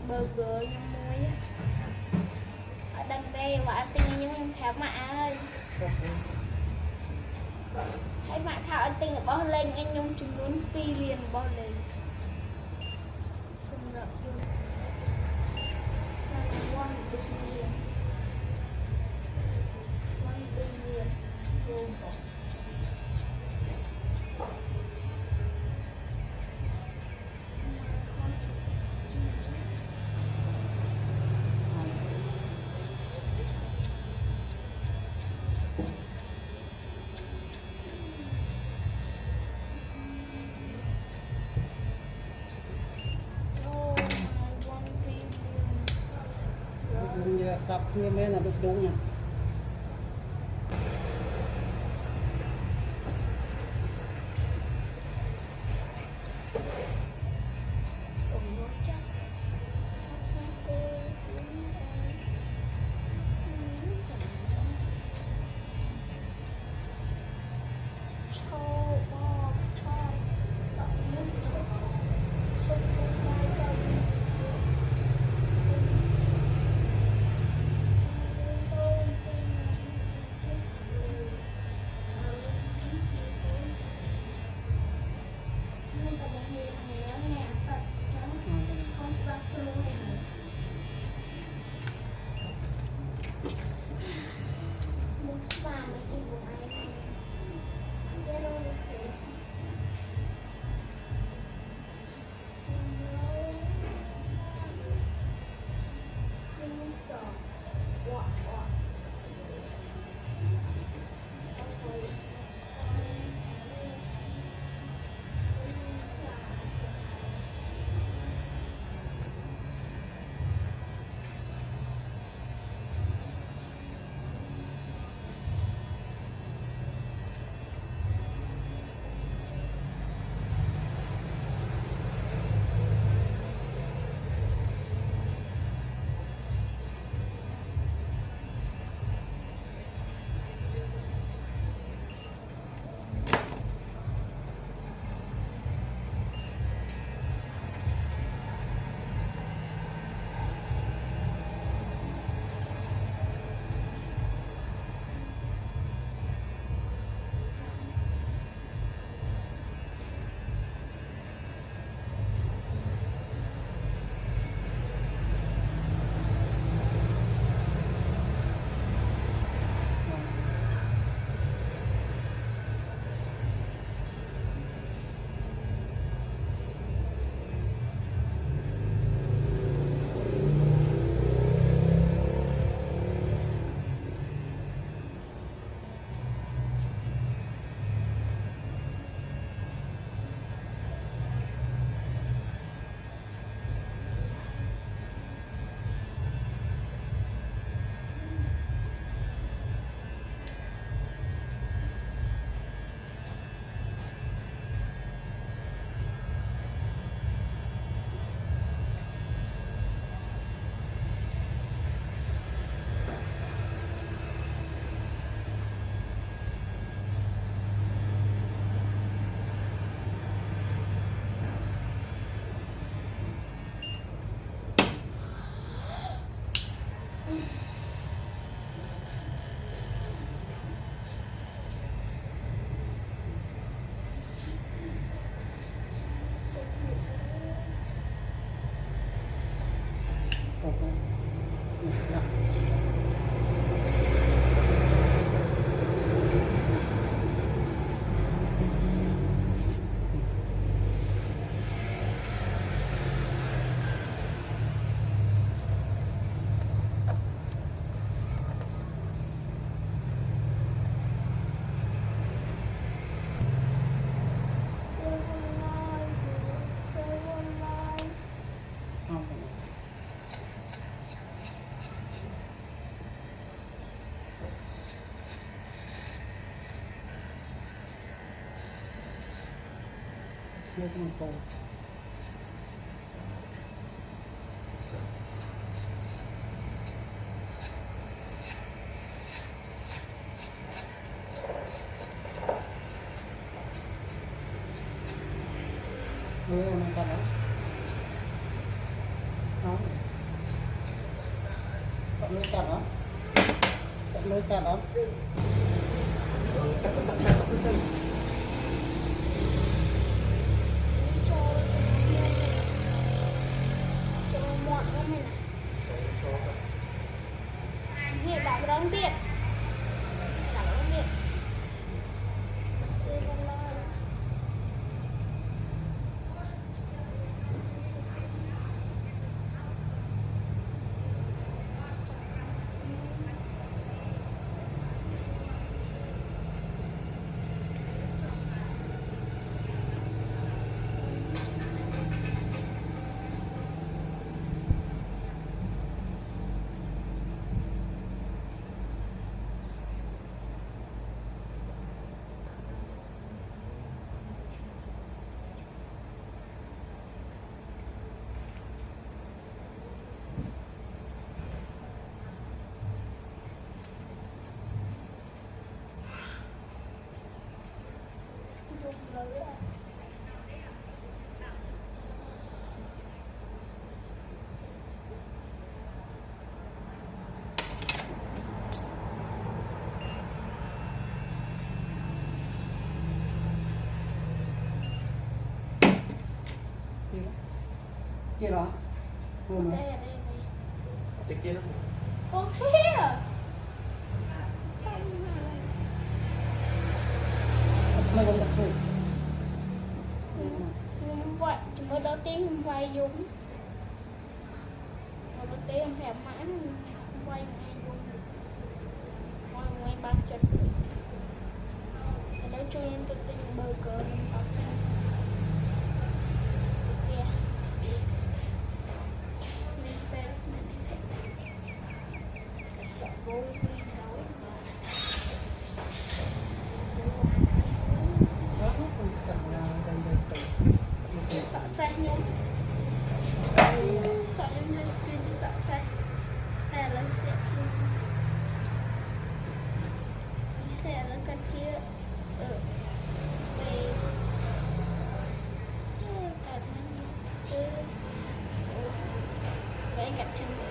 burger nhưng muối ở đằng đây và anh tin nhưng thảo mạ ơi anh mạ thảo anh tin ở bao lên anh nhung chúng muốn phi liền bao lên xung rộng luôn one billion tập như mấy là được đúng nè. nước măng cô lưới nó cắt đó đó chọn lưới cắt đó chọn lưới cắt đó Hiện đọc rong tiệt đọc rong tiệt kia đó hôm đây nay là đây này Tích kia lắm. con here nó còn đặc biệt vậy mới đầu tiên không quay dùng mới đầu tiên không thèm mãi quay ngay dùng quay ngay ba chật ở đây cho em tự tin bờ cờ mình học kìa mình về mình sẽ vô đi nấu đó còn cạnh đây đây sợ xe nhung sợ em lên trên cho sợ xe hay là xe nó cắt chia ở đây cắt nó đi chơi vậy cắt chân